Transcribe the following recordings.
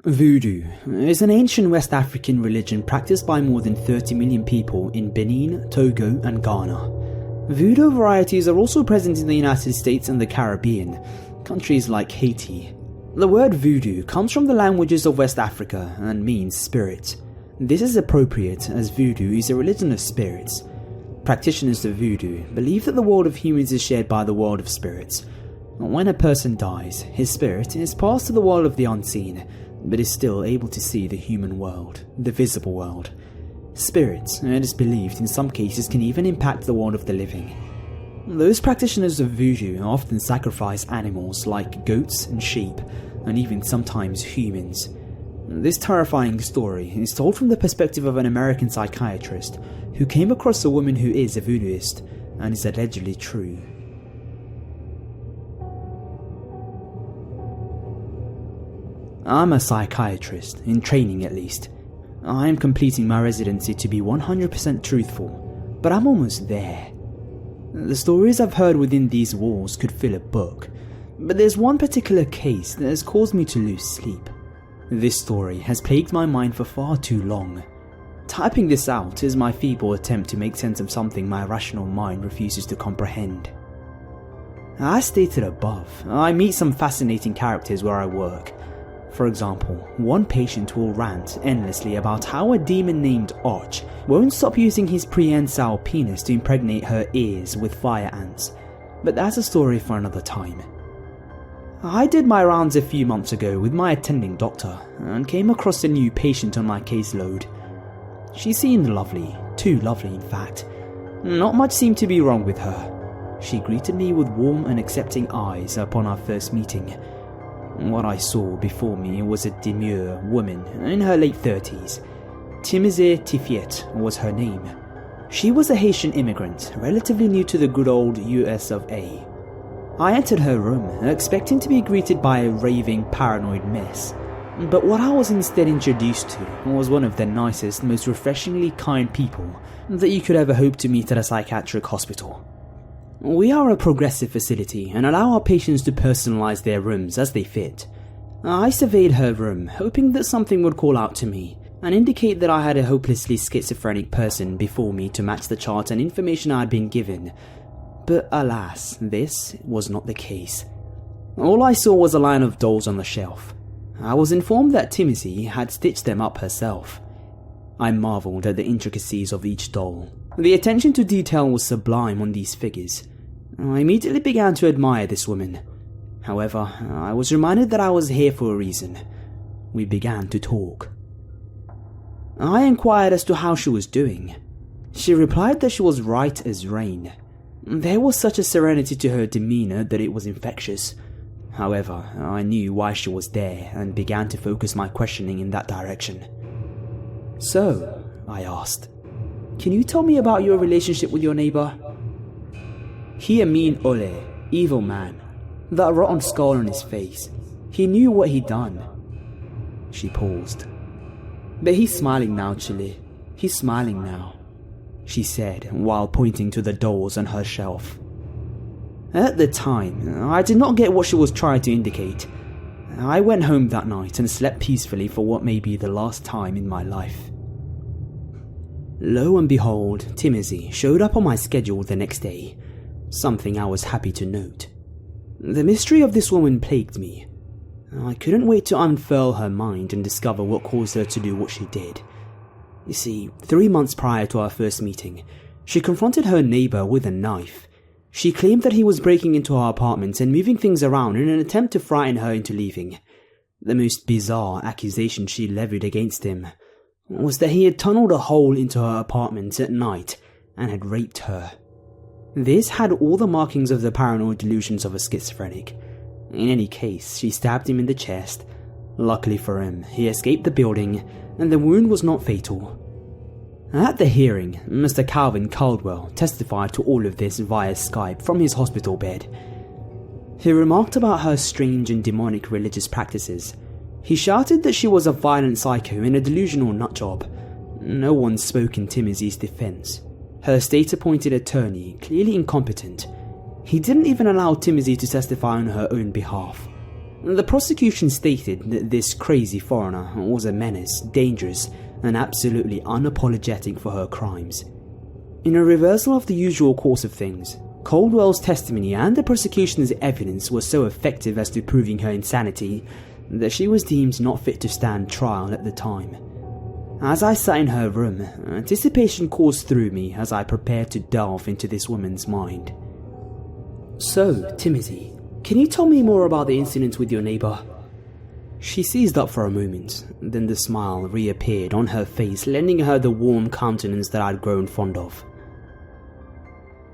Voodoo is an ancient West African religion practiced by more than 30 million people in Benin, Togo and Ghana. Voodoo varieties are also present in the United States and the Caribbean, countries like Haiti. The word voodoo comes from the languages of West Africa and means spirit. This is appropriate as voodoo is a religion of spirits. Practitioners of voodoo believe that the world of humans is shared by the world of spirits. When a person dies, his spirit is passed to the world of the unseen, but is still able to see the human world, the visible world. Spirits, it is believed in some cases, can even impact the world of the living. Those practitioners of voodoo often sacrifice animals like goats and sheep, and even sometimes humans. This terrifying story is told from the perspective of an American psychiatrist who came across a woman who is a voodooist and is allegedly true. I'm a psychiatrist, in training at least. I am completing my residency to be 100% truthful, but I'm almost there. The stories I've heard within these walls could fill a book, but there's one particular case that has caused me to lose sleep. This story has plagued my mind for far too long. Typing this out is my feeble attempt to make sense of something my rational mind refuses to comprehend. As stated above, I meet some fascinating characters where I work. For example, one patient will rant endlessly about how a demon named Arch won't stop using his prehensile penis to impregnate her ears with fire ants, but that's a story for another time. I did my rounds a few months ago with my attending doctor and came across a new patient on my caseload. She seemed lovely, too lovely in fact. Not much seemed to be wrong with her. She greeted me with warm and accepting eyes upon our first meeting. What I saw before me was a demure woman in her late 30s. Timize Tifiet was her name. She was a Haitian immigrant, relatively new to the good old US of A. I entered her room, expecting to be greeted by a raving, paranoid mess. But what I was instead introduced to was one of the nicest, most refreshingly kind people that you could ever hope to meet at a psychiatric hospital. We are a progressive facility and allow our patients to personalize their rooms as they fit. I surveyed her room, hoping that something would call out to me and indicate that I had a hopelessly schizophrenic person before me to match the chart and information I had been given. But alas, this was not the case. All I saw was a line of dolls on the shelf. I was informed that Timothy had stitched them up herself. I marveled at the intricacies of each doll. The attention to detail was sublime on these figures. I immediately began to admire this woman. However, I was reminded that I was here for a reason. We began to talk. I inquired as to how she was doing. She replied that she was right as rain. There was such a serenity to her demeanor that it was infectious. However, I knew why she was there and began to focus my questioning in that direction. "So," I asked, "can you tell me about your relationship with your neighbor?" "He a mean ole, evil man. That rotten skull on his face. He knew what he'd done." She paused. "But he's smiling now, Chile. He's smiling now," she said while pointing to the dolls on her shelf. At the time, I did not get what she was trying to indicate. I went home that night and slept peacefully for what may be the last time in my life. Lo and behold, Timothy showed up on my schedule the next day, something I was happy to note. The mystery of this woman plagued me. I couldn't wait to unfurl her mind and discover what caused her to do what she did. You see, 3 months prior to our first meeting, she confronted her neighbor with a knife. She claimed that he was breaking into her apartment and moving things around in an attempt to frighten her into leaving. The most bizarre accusation she levied against him was that he had tunneled a hole into her apartment at night and had raped her. This had all the markings of the paranoid delusions of a schizophrenic. In any case, she stabbed him in the chest. Luckily for him, he escaped the building and the wound was not fatal. At the hearing, Mr. Calvin Caldwell testified to all of this via Skype from his hospital bed. He remarked about her strange and demonic religious practices. He shouted that she was a violent psycho and a delusional nutjob. No one spoke in Timothy's defense. Her state-appointed attorney, clearly incompetent. He didn't even allow Timothy to testify on her own behalf. The prosecution stated that this crazy foreigner was a menace, dangerous, and absolutely unapologetic for her crimes. In a reversal of the usual course of things, Caldwell's testimony and the prosecution's evidence was so effective as to proving her insanity that she was deemed not fit to stand trial at the time. As I sat in her room, anticipation coursed through me as I prepared to delve into this woman's mind. "So, Timothy, can you tell me more about the incident with your neighbor?" She seized up for a moment, then the smile reappeared on her face, lending her the warm countenance that I'd grown fond of.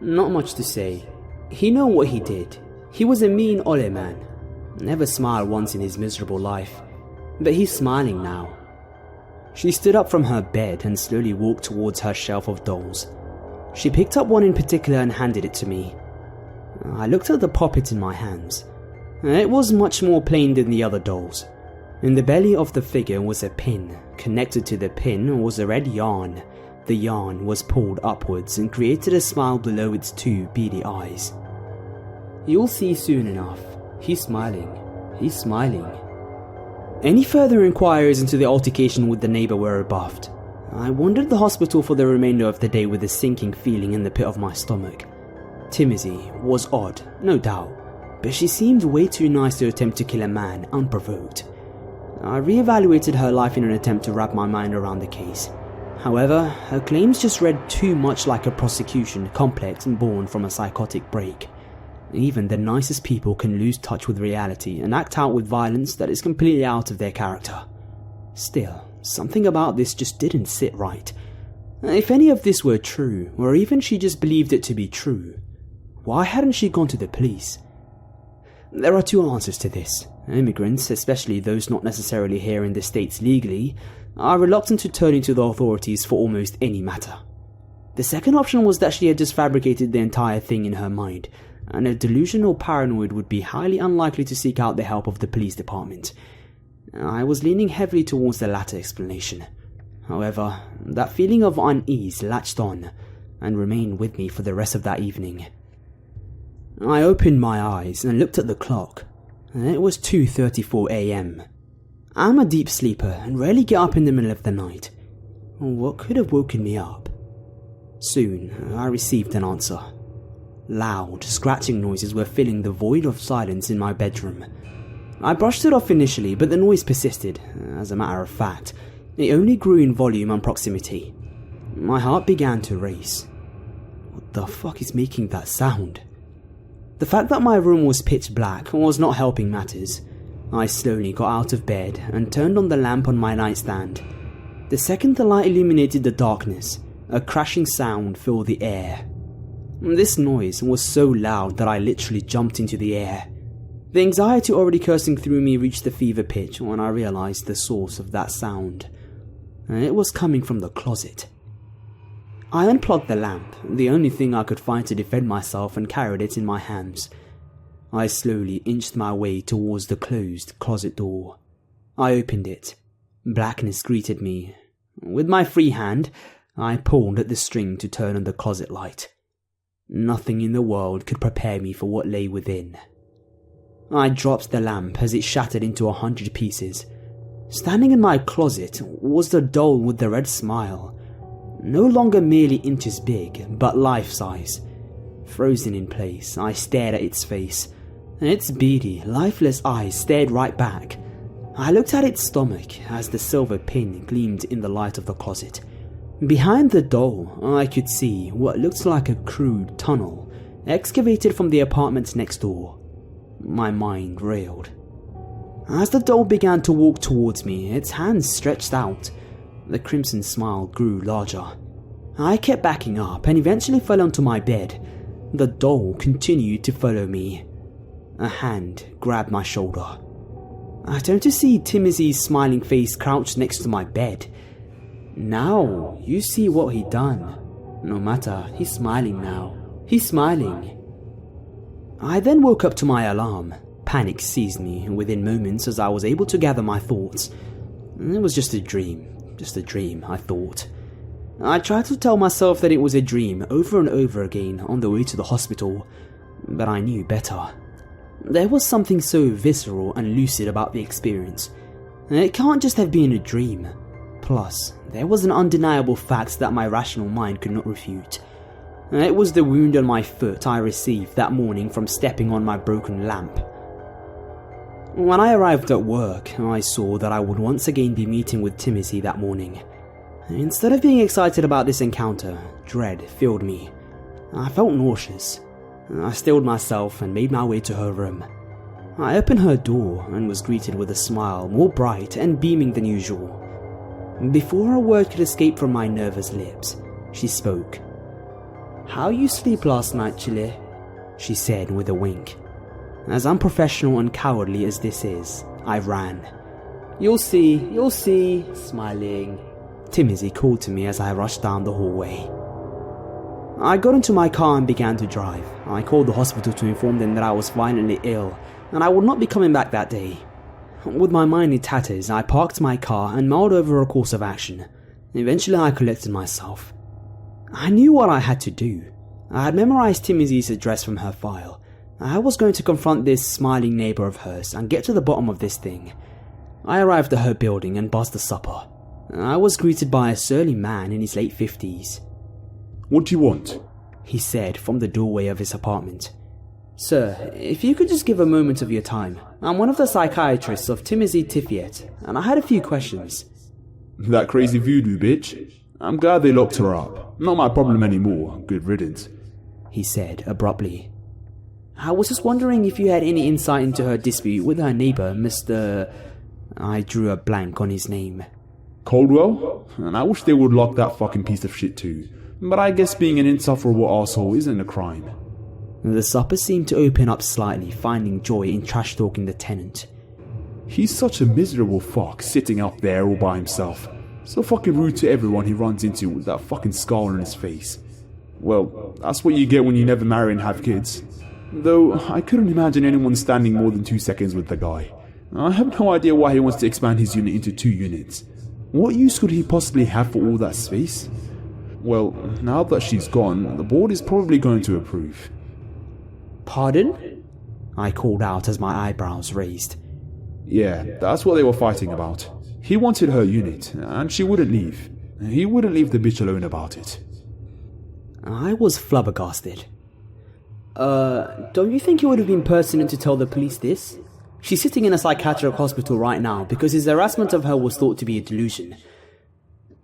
"Not much to say. He knew what he did. He was a mean ole man. Never smiled once in his miserable life. But he's smiling now." She stood up from her bed and slowly walked towards her shelf of dolls. She picked up one in particular and handed it to me. I looked at the puppet in my hands. It was much more plain than the other dolls. In the belly of the figure was a pin. Connected to the pin was a red yarn. The yarn was pulled upwards and created a smile below its two beady eyes. "You'll see soon enough. He's smiling. He's smiling." Any further inquiries into the altercation with the neighbor were rebuffed. I wandered the hospital for the remainder of the day with a sinking feeling in the pit of my stomach. Timothy was odd, no doubt, but she seemed way too nice to attempt to kill a man unprovoked. I re-evaluated her life in an attempt to wrap my mind around the case. However, her claims just read too much like a prosecution complex and born from a psychotic break. Even the nicest people can lose touch with reality and act out with violence that is completely out of their character. Still, something about this just didn't sit right. If any of this were true, or even she just believed it to be true, why hadn't she gone to the police? There are two answers to this. Immigrants, especially those not necessarily here in the States legally, are reluctant to turn to the authorities for almost any matter. The second option was that she had just fabricated the entire thing in her mind, and a delusional paranoid would be highly unlikely to seek out the help of the police department. I was leaning heavily towards the latter explanation. However, that feeling of unease latched on and remained with me for the rest of that evening. I opened my eyes and looked at the clock. It was 2:34 a.m. I'm a deep sleeper and rarely get up in the middle of the night. What could have woken me up? Soon, I received an answer. Loud, scratching noises were filling the void of silence in my bedroom. I brushed it off initially, but the noise persisted. As a matter of fact, it only grew in volume and proximity. My heart began to race. What the fuck is making that sound? The fact that my room was pitch black was not helping matters. I slowly got out of bed and turned on the lamp on my nightstand. The second the light illuminated the darkness, a crashing sound filled the air. This noise was so loud that I literally jumped into the air. The anxiety already coursing through me reached the fever pitch when I realized the source of that sound. It was coming from the closet. I unplugged the lamp, the only thing I could find to defend myself, and carried it in my hands. I slowly inched my way towards the closed closet door. I opened it. Blackness greeted me. With my free hand, I pulled at the string to turn on the closet light. Nothing in the world could prepare me for what lay within. I dropped the lamp as it shattered into 100 pieces. Standing in my closet was the doll with the red smile. No longer merely inches big, but life-size. Frozen in place, I stared at its face. Its beady, lifeless eyes stared right back. I looked at its stomach as the silver pin gleamed in the light of the closet. Behind the doll, I could see what looked like a crude tunnel excavated from the apartment next door. My mind reeled. As the doll began to walk towards me, its hands stretched out. The crimson smile grew larger. I kept backing up and eventually fell onto my bed. The doll continued to follow me. A hand grabbed my shoulder. I turned to see Timothy's smiling face crouched next to my bed. Now, you see what he done. No matter, he's smiling now. He's smiling. I then woke up to my alarm. Panic seized me within moments as I was able to gather my thoughts. It was just a dream, I thought. I tried to tell myself that it was a dream over and over again on the way to the hospital, but I knew better. There was something so visceral and lucid about the experience. It can't just have been a dream. Plus, there was an undeniable fact that my rational mind could not refute. It was the wound on my foot I received that morning from stepping on my broken lamp. When I arrived at work, I saw that I would once again be meeting with Timothy that morning. Instead of being excited about this encounter, dread filled me. I felt nauseous. I stilled myself and made my way to her room. I opened her door and was greeted with a smile more bright and beaming than usual. Before a word could escape from my nervous lips, she spoke. "How you sleep last night, Chile?" she said with a wink. As unprofessional and cowardly as this is, I ran. You'll see, smiling," Timothy called to me as I rushed down the hallway. I got into my car and began to drive. I called the hospital to inform them that I was violently ill and I would not be coming back that day. With my mind in tatters, I parked my car and mulled over a course of action. Eventually I collected myself. I knew what I had to do. I had memorized Timothy's address from her file. I was going to confront this smiling neighbor of hers and get to the bottom of this thing. I arrived at her building and buzzed the supper. I was greeted by a surly man in his late 50s. "What do you want?" he said from the doorway of his apartment. "Sir, if you could just give a moment of your time. I'm one of the psychiatrists of Timothy Tiffiet, and I had a few questions." "That crazy voodoo bitch? I'm glad they locked her up. Not my problem anymore. Good riddance," he said abruptly. "I was just wondering if you had any insight into her dispute with her neighbor, Mr. I drew a blank on his name. "Caldwell? And I wish they would lock that fucking piece of shit too. But I guess being an insufferable asshole isn't a crime." The supper seemed to open up slightly, finding joy in trash-talking the tenant. "He's such a miserable fuck sitting up there all by himself. So fucking rude to everyone he runs into with that fucking scar on his face. Well, that's what you get when you never marry and have kids. Though, I couldn't imagine anyone standing more than 2 seconds with the guy. I have no idea why he wants to expand his unit into 2 units. What use could he possibly have for all that space? Well, now that she's gone, the board is probably going to approve." "Pardon?" I called out as my eyebrows raised. "Yeah, that's what they were fighting about. He wanted her unit, and she wouldn't leave. He wouldn't leave the bitch alone about it." I was flabbergasted. Don't you think it would have been pertinent to tell the police this? She's sitting in a psychiatric hospital right now because his harassment of her was thought to be a delusion."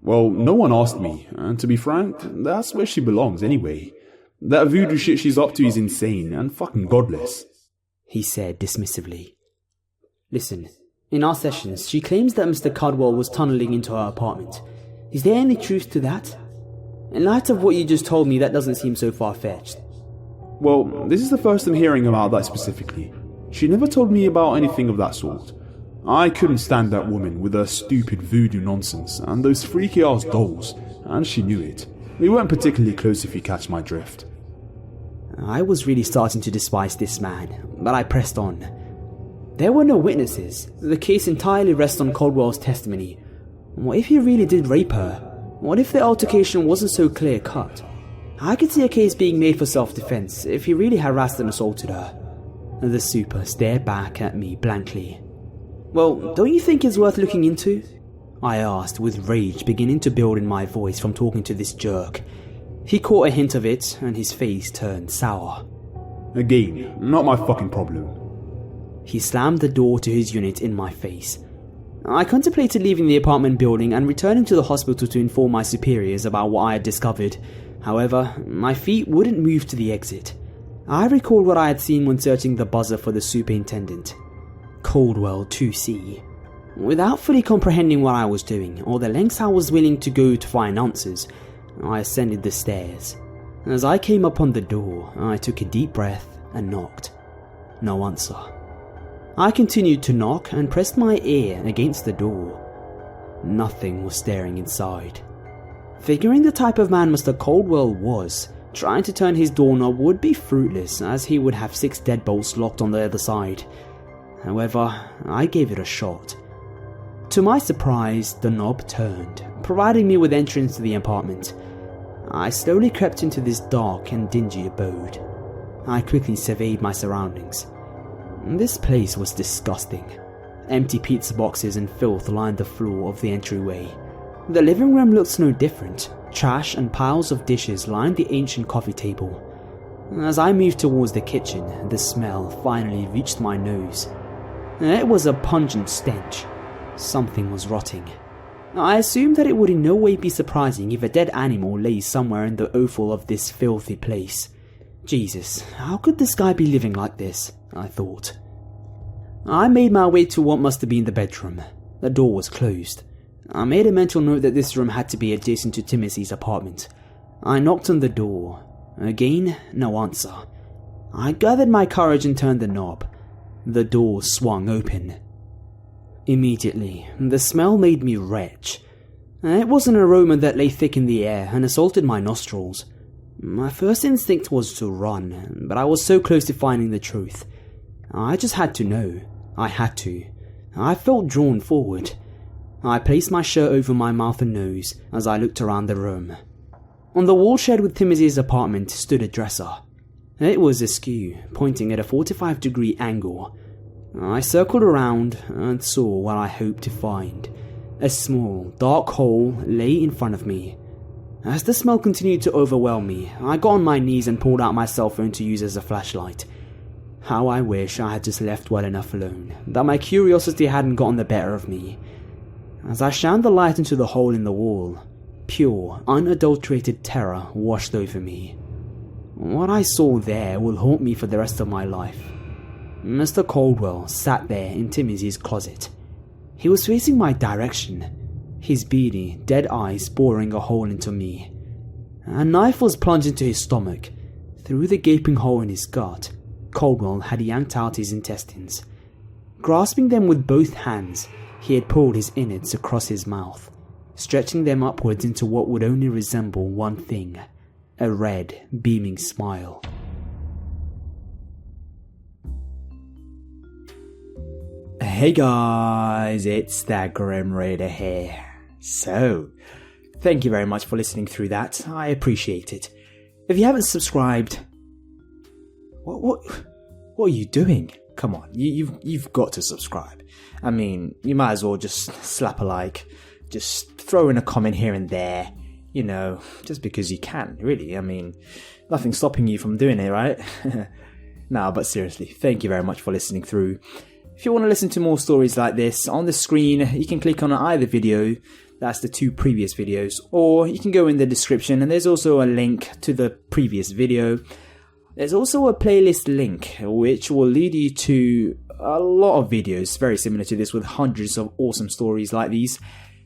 "Well, no one asked me, and to be frank, that's where she belongs anyway. That voodoo shit she's up to is insane and fucking godless," he said dismissively. "Listen, in our sessions, she claims that Mr. Caldwell was tunneling into her apartment. Is there any truth to that? In light of what you just told me, that doesn't seem so far-fetched." "Well, this is the first I'm hearing about that specifically. She never told me about anything of that sort. I couldn't stand that woman with her stupid voodoo nonsense and those freaky-ass dolls, and she knew it. We weren't particularly close, if you catch my drift." I was really starting to despise this man, but I pressed on. There were no witnesses. The case entirely rests on Caldwell's testimony. What if he really did rape her? What if the altercation wasn't so clear-cut? I could see a case being made for self-defense if he really harassed and assaulted her. The super stared back at me blankly. "Well, don't you think it's worth looking into?" I asked, with rage beginning to build in my voice from talking to this jerk. He caught a hint of it, and his face turned sour. "Again, not my fucking problem." He slammed the door to his unit in my face. I contemplated leaving the apartment building and returning to the hospital to inform my superiors about what I had discovered. However, my feet wouldn't move to the exit. I recalled what I had seen when searching the buzzer for the superintendent. Caldwell 2C. Without fully comprehending what I was doing, or the lengths I was willing to go to find answers, I ascended the stairs. As I came upon the door, I took a deep breath and knocked. No answer. I continued to knock and pressed my ear against the door. Nothing was stirring inside. Figuring the type of man Mr. Caldwell was, trying to turn his doorknob would be fruitless, as he would have 6 deadbolts locked on the other side. However, I gave it a shot. To my surprise, the knob turned, providing me with entrance to the apartment. I slowly crept into this dark and dingy abode. I quickly surveyed my surroundings. This place was disgusting. Empty pizza boxes and filth lined the floor of the entryway. The living room looked no different. Trash and piles of dishes lined the ancient coffee table. As I moved towards the kitchen, the smell finally reached my nose. It was a pungent stench. Something was rotting. I assumed that it would in no way be surprising if a dead animal lay somewhere in the offal of this filthy place. Jesus, how could this guy be living like this? I thought. I made my way to what must have been the bedroom. The door was closed. I made a mental note that this room had to be adjacent to Timothy's apartment. I knocked on the door. Again, no answer. I gathered my courage and turned the knob. The door swung open. Immediately, the smell made me retch. It was an aroma that lay thick in the air and assaulted my nostrils. My first instinct was to run, but I was so close to finding the truth. I just had to know. I had to. I felt drawn forward. I placed my shirt over my mouth and nose as I looked around the room. On the wall shared with Timothy's apartment stood a dresser. It was askew, pointing at a 45-degree angle. I circled around and saw what I hoped to find. A small, dark hole lay in front of me. As the smell continued to overwhelm me, I got on my knees and pulled out my cell phone to use as a flashlight. How I wish I had just left well enough alone, that my curiosity hadn't gotten the better of me. As I shined the light into the hole in the wall, pure, unadulterated terror washed over me. What I saw there will haunt me for the rest of my life. Mr. Caldwell sat there in Timothy's closet. He was facing my direction, his beady, dead eyes boring a hole into me. A knife was plunged into his stomach. Through the gaping hole in his gut, Caldwell had yanked out his intestines. Grasping them with both hands, he had pulled his innards across his mouth, stretching them upwards into what would only resemble one thing: a red, beaming smile. Hey guys, it's that Grim Raider here. So, thank you very much for listening through that. I appreciate it. If you haven't subscribed, what are you doing? Come on, you've got to subscribe. I mean, you might as well just slap a like, just throw in a comment here and there, you know, just because you can, really. I mean, nothing's stopping you from doing it, right? Nah, but seriously, thank you very much for listening through. If you want to listen to more stories like this, on the screen you can click on either video, that's the 2 previous videos, or you can go in the description and there's also a link to the previous video. There's also a playlist link which will lead you to a lot of videos very similar to this with hundreds of awesome stories like these.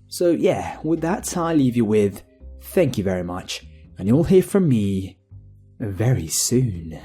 So yeah, with that I leave you with thank you very much, and you'll hear from me very soon.